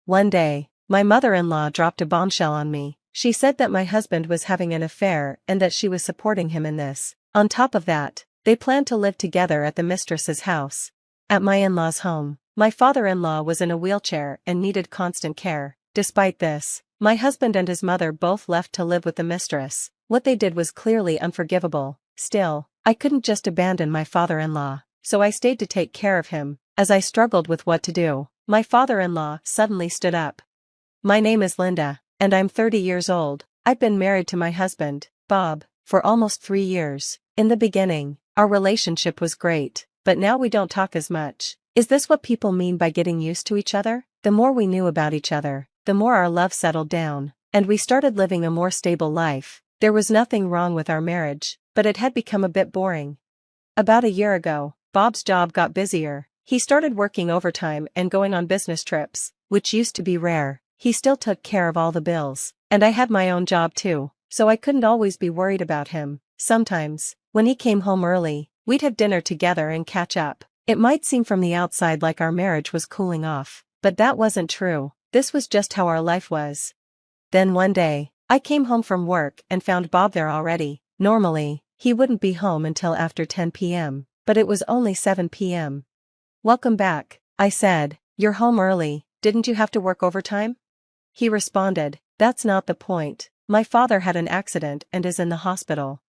One day, my mother-in-law dropped a bombshell on me. She said that my husband was having an affair and that she was supporting him in this. On top of that, they planned to live together at the mistress's house. At my in-laws' home, my father-in-law was in a wheelchair and needed constant care. Despite this, my husband and his mother both left to live with the mistress. What they did was clearly unforgivable. Still, I couldn't just abandon my father-in-law, so I stayed to take care of him. As I struggled with what to do, my father-in-law suddenly stood up. My name is Linda, and I'm 30 years old. I've been married to my husband, Bob, for almost 3 years. In the beginning, our relationship was great, but now we don't talk as much. Is this what people mean by getting used to each other? The more we knew about each other, the more our love settled down, and we started living a more stable life. There was nothing wrong with our marriage, but it had become a bit boring. About a year ago, Bob's job got busier. He started working overtime and going on business trips, which used to be rare. He still took care of all the bills, and I had my own job too, so I couldn't always be worried about him. Sometimes, when he came home early, we'd have dinner together and catch up. It might seem from the outside like our marriage was cooling off, but that wasn't true. This was just how our life was. Then one day, I came home from work and found Bob there already. Normally, he wouldn't be home until after 10 p.m., but it was only 7 p.m. "Welcome back," I said. "You're home early, didn't you have to work overtime?" He responded, "That's not the point. My father had an accident and is in the hospital."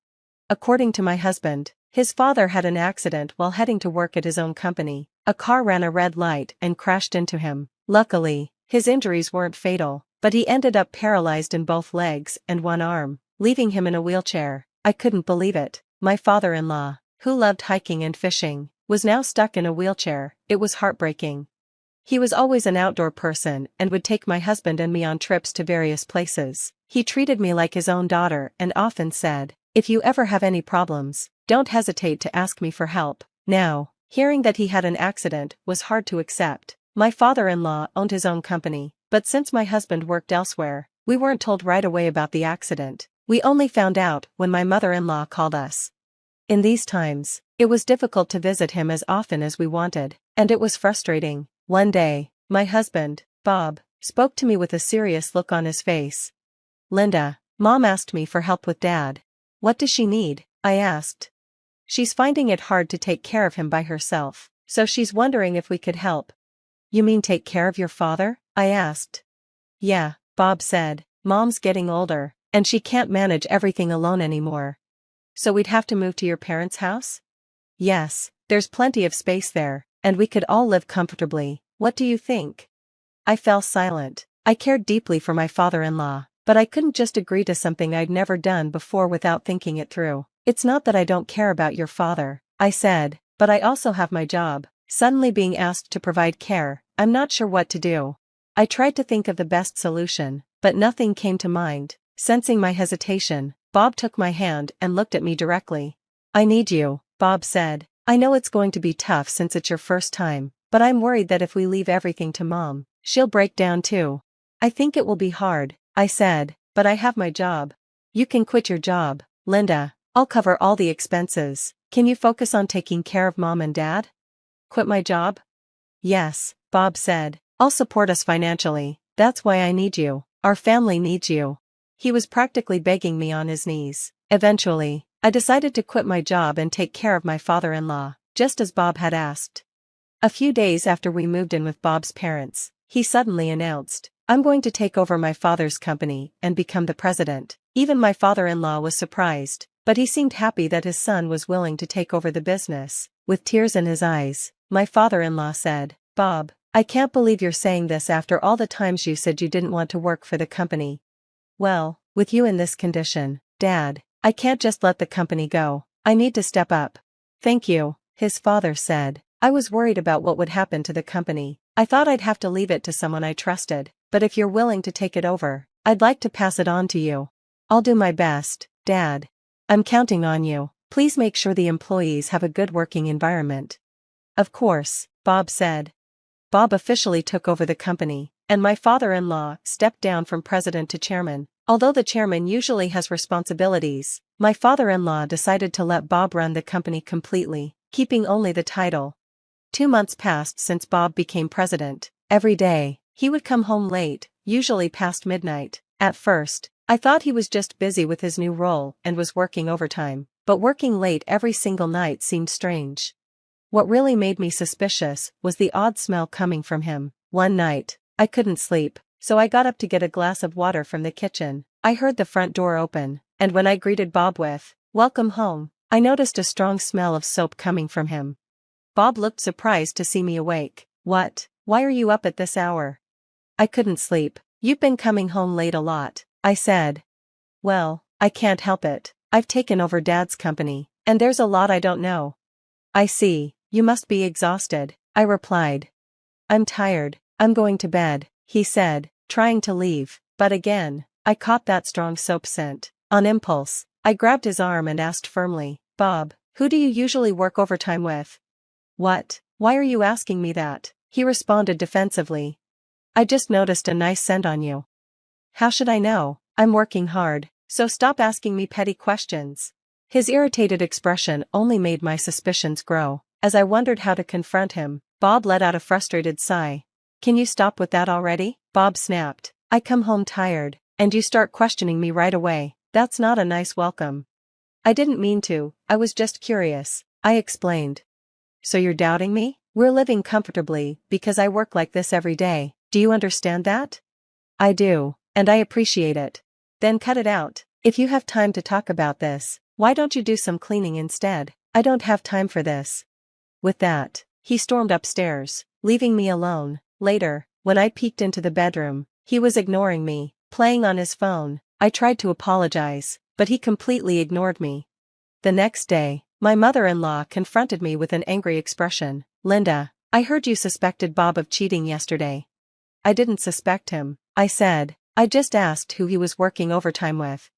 According to my husband, his father had an accident while heading to work at his own company. A car ran a red light and crashed into him. Luckily, his injuries weren't fatal, but he ended up paralyzed in both legs and one arm, leaving him in a wheelchair. I couldn't believe it. My father-in-law, who loved hiking and fishing, was now stuck in a wheelchair. It was heartbreaking. He was always an outdoor person and would take my husband and me on trips to various places. He treated me like his own daughter and often said, "If you ever have any problems, don't hesitate to ask me for help." Now, hearing that he had an accident was hard to accept. My father-in-law owned his own company, but since my husband worked elsewhere, we weren't told right away about the accident. We only found out when my mother-in-law called us. In these times, it was difficult to visit him as often as we wanted, and it was frustrating. One day, my husband, Bob, spoke to me with a serious look on his face. "Linda, Mom asked me for help with Dad." "What does she need?" I asked. "She's finding it hard to take care of him by herself, so she's wondering if we could help." "You mean take care of your father?" I asked. "Yeah," Bob said. "Mom's getting older, and she can't manage everything alone anymore." "So we'd have to move to your parents' house?" "Yes, there's plenty of space there, and we could all live comfortably. What do you think?" I fell silent. I cared deeply for my father-in-law, but I couldn't just agree to something I'd never done before without thinking it through. "It's not that I don't care about your father," I said, "but I also have my job." Suddenly being asked to provide care, I'm not sure what to do. I tried to think of the best solution, but nothing came to mind. Sensing my hesitation, Bob took my hand and looked at me directly. "I need you," Bob said. "I know it's going to be tough since it's your first time, but I'm worried that if we leave everything to Mom, she'll break down too." "I think it will be hard," I said, "but I have my job." "You can quit your job, Linda. I'll cover all the expenses. Can you focus on taking care of Mom and Dad?" "Quit my job?" "Yes," Bob said. "I'll support us financially. That's why I need you. Our family needs you." He was practically begging me on his knees. Eventually, I decided to quit my job and take care of my father-in-law, just as Bob had asked. A few days after we moved in with Bob's parents, he suddenly announced, "I'm going to take over my father's company and become the president." Even my father-in-law was surprised, but he seemed happy that his son was willing to take over the business. With tears in his eyes, my father-in-law said, "Bob, I can't believe you're saying this after all the times you said you didn't want to work for the company." "Well, with you in this condition, Dad, I can't just let the company go. I need to step up." "Thank you," his father said. "I was worried about what would happen to the company. I thought I'd have to leave it to someone I trusted, but if you're willing to take it over, I'd like to pass it on to you." "I'll do my best, Dad. I'm counting on you. Please make sure the employees have a good working environment." "Of course," Bob said. Bob officially took over the company, and my father-in-law stepped down from president to chairman. Although the chairman usually has responsibilities, my father-in-law decided to let Bob run the company completely, keeping only the title. 2 months passed since Bob became president. Every day, He would come home late, usually past midnight. At first, I thought he was just busy with his new role and was working overtime, but working late every single night seemed strange. What really made me suspicious was the odd smell coming from him. One night, I couldn't sleep, so I got up to get a glass of water from the kitchen. I heard the front door open, and when I greeted Bob with, "Welcome home," I noticed a strong smell of soap coming from him. Bob looked surprised to see me awake. "What? Why are you up at this hour?" "I couldn't sleep. You've been coming home late a lot," I said. "Well, I can't help it. I've taken over Dad's company, and there's a lot I don't know." "I see, you must be exhausted," I replied. "I'm tired, I'm going to bed," he said, trying to leave, but again, I caught that strong soap scent. On impulse, I grabbed his arm and asked firmly, "Bob, who do you usually work overtime with?" "What? Why are you asking me that?" he responded defensively. "I just noticed a nice scent on you." "How should I know? I'm working hard, so stop asking me petty questions." His irritated expression only made my suspicions grow. As I wondered how to confront him, Bob let out a frustrated sigh. "Can you stop with that already?" Bob snapped. "I come home tired, and you start questioning me right away. That's not a nice welcome." "I didn't mean to, I was just curious," I explained. "So you're doubting me? We're living comfortably because I work like this every day. Do you understand that?" "I do, and I appreciate it." "Then cut it out. If you have time to talk about this, why don't you do some cleaning instead?" "I don't have time for this." With that, he stormed upstairs, leaving me alone. Later, when I peeked into the bedroom, he was ignoring me, playing on his phone. I tried to apologize, but he completely ignored me. The next day, my mother-in-law confronted me with an angry expression. "Linda, I heard you suspected Bob of cheating yesterday." "I didn't suspect him," I said. "I just asked who he was working overtime with."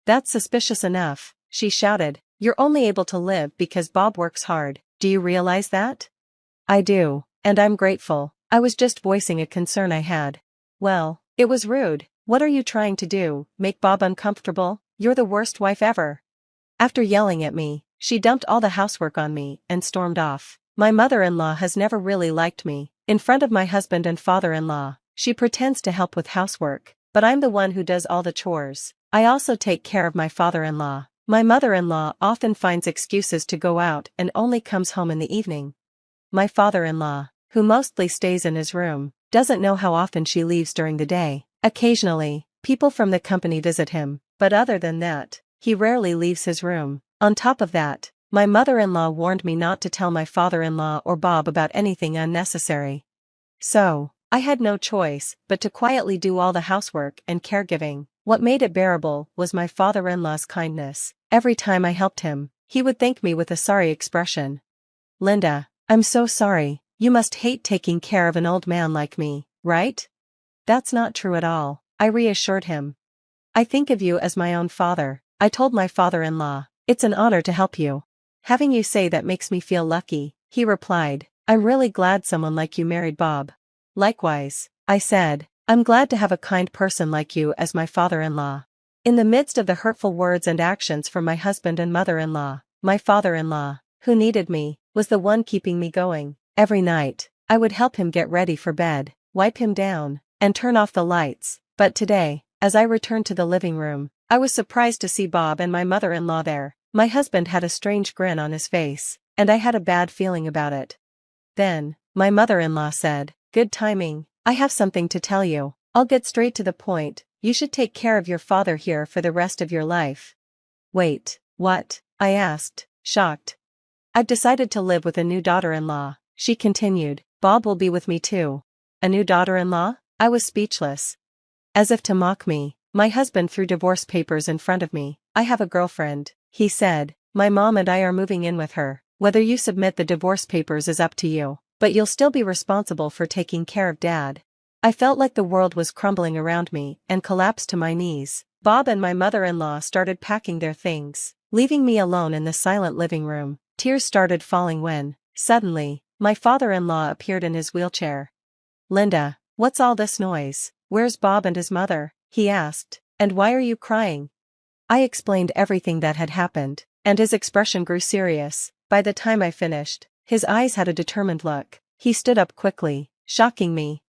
"That's suspicious enough," she shouted. "You're only able to live because Bob works hard. Do you realize that?" "I do, and I'm grateful. I was just voicing a concern I had." "Well, it was rude. What are you trying to do, make Bob uncomfortable? You're the worst wife ever." After yelling at me, she dumped all the housework on me and stormed off. My mother-in-law has never really liked me. In front of my husband and father-in-law, she pretends to help with housework, but I'm the one who does all the chores. I also take care of my father-in-law. My mother-in-law often finds excuses to go out and only comes home in the evening. My father-in-law, who mostly stays in his room, doesn't know how often she leaves during the day. Occasionally, people from the company visit him, but other than that, he rarely leaves his room. On top of that, my mother-in-law warned me not to tell my father-in-law or Bob about anything unnecessary. So, I had no choice but to quietly do all the housework and caregiving. What made it bearable was my father-in-law's kindness. Every time I helped him, he would thank me with a sorry expression. "Linda, I'm so sorry. You must hate taking care of an old man like me, right?" "That's not true at all," I reassured him. "I think of you as my own father," I told my father-in-law. "It's an honor to help you." "Having you say that makes me feel lucky," he replied. "I'm really glad someone like you married Bob." "Likewise," I said. "I'm glad to have a kind person like you as my father-in-law." In the midst of the hurtful words and actions from my husband and mother-in-law, my father-in-law, who needed me, was the one keeping me going. Every night, I would help him get ready for bed, wipe him down, and turn off the lights. But today, as I returned to the living room, I was surprised to see Bob and my mother-in-law there. My husband had a strange grin on his face, and I had a bad feeling about it. Then, my mother-in-law said, "Good timing, I have something to tell you. I'll get straight to the point. You should take care of your father here for the rest of your life." "Wait, what?" I asked, shocked. "I've decided to live with a new daughter-in-law," she continued. "Bob will be with me too." "A new daughter-in-law?" I was speechless. As if to mock me, my husband threw divorce papers in front of me. "I have a girlfriend," he said. "My mom and I are moving in with her. Whether you submit the divorce papers is up to you, but you'll still be responsible for taking care of Dad." I felt like the world was crumbling around me and collapsed to my knees. Bob and my mother-in-law started packing their things, leaving me alone in the silent living room. Tears started falling when, suddenly, my father-in-law appeared in his wheelchair. "Linda, what's all this noise? Where's Bob and his mother?" he asked. "And why are you crying?" I explained everything that had happened, and his expression grew serious. By the time I finished, his eyes had a determined look. He stood up quickly, shocking me.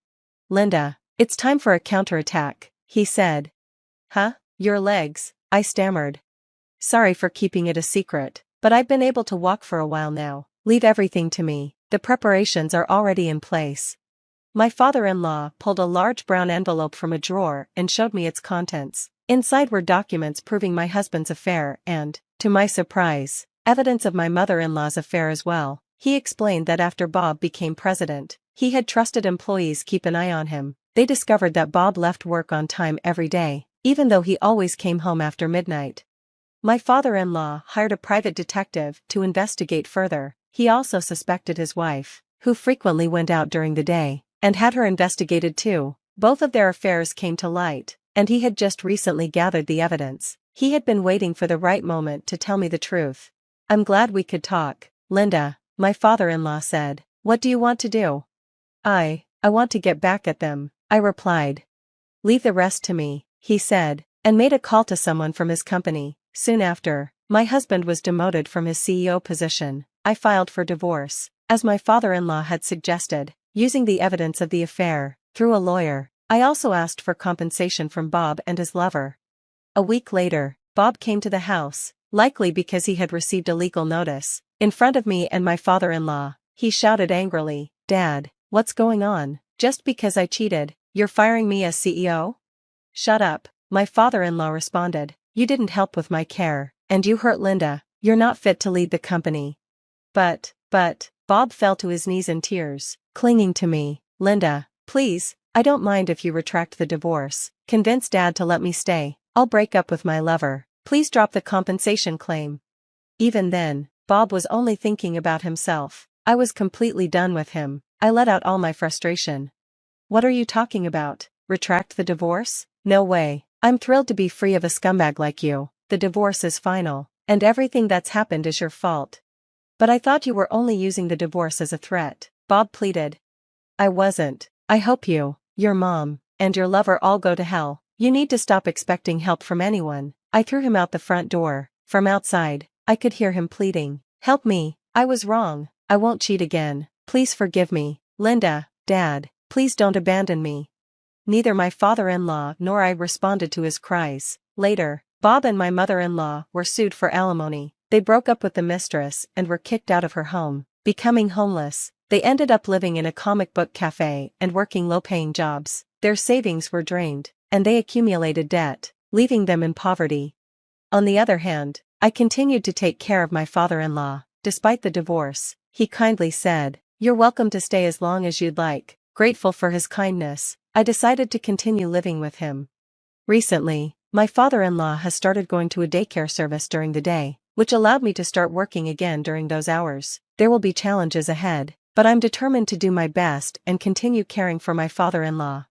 "Linda, It's time for a counterattack, he said. Huh? Your legs? I stammered. Sorry for keeping it a secret, but I've been able to walk for a while now. Leave everything to me. The preparations are already in place. My father-in-law pulled a large brown envelope from a drawer and showed me its contents. Inside were documents proving my husband's affair and, to my surprise, evidence of my mother-in-law's affair as well. He explained that after Bob became president, he had trusted employees keep an eye on him. They discovered that Bob left work on time every day, even though he always came home after midnight. My father-in-law hired a private detective to investigate further. He also suspected his wife, who frequently went out during the day, and had her investigated too. Both of their affairs came to light, and he had just recently gathered the evidence. He had been waiting for the right moment to tell me the truth. I'm glad we could talk, Linda, my father-in-law said. What do you want to do? I want to get back at them, I replied. Leave the rest to me, he said, and made a call to someone from his company. Soon after, my husband was demoted from his CEO position. I filed for divorce, as my father-in-law had suggested, using the evidence of the affair, through a lawyer. I also asked for compensation from Bob and his lover. A week later, Bob came to the house, likely because he had received a legal notice. In front of me and my father-in-law, he shouted angrily, Dad, what's going on? Just because I cheated, you're firing me as CEO? Shut up, my father-in-law responded. You didn't help with my care, and you hurt Linda. You're not fit to lead the company. But, Bob fell to his knees in tears, clinging to me. Linda, please, I don't mind if you retract the divorce. Convince Dad to let me stay. I'll break up with my lover. Please drop the compensation claim. Even then, Bob was only thinking about himself. I was completely done with him. I let out all my frustration. What are you talking about? Retract the divorce? No way. I'm thrilled to be free of a scumbag like you. The divorce is final, and everything that's happened is your fault. But I thought you were only using the divorce as a threat, Bob pleaded. I wasn't. I hope you, your mom, and your lover all go to hell. You need to stop expecting help from anyone. I threw him out the front door. From outside, I could hear him pleading. Help me, I was wrong. I won't cheat again. Please forgive me. Linda, Dad, please don't abandon me. Neither my father-in-law nor I responded to his cries. Later, Bob and my mother-in-law were sued for alimony. They broke up with the mistress and were kicked out of her home, becoming homeless. They ended up living in a comic book cafe and working low-paying jobs. Their savings were drained, and they accumulated debt, leaving them in poverty. On the other hand, I continued to take care of my father-in-law. Despite the divorce, he kindly said, "You're welcome to stay as long as you'd like." Grateful for his kindness, I decided to continue living with him. Recently, my father-in-law has started going to a daycare service during the day, which allowed me to start working again during those hours. There will be challenges ahead, but I'm determined to do my best and continue caring for my father-in-law.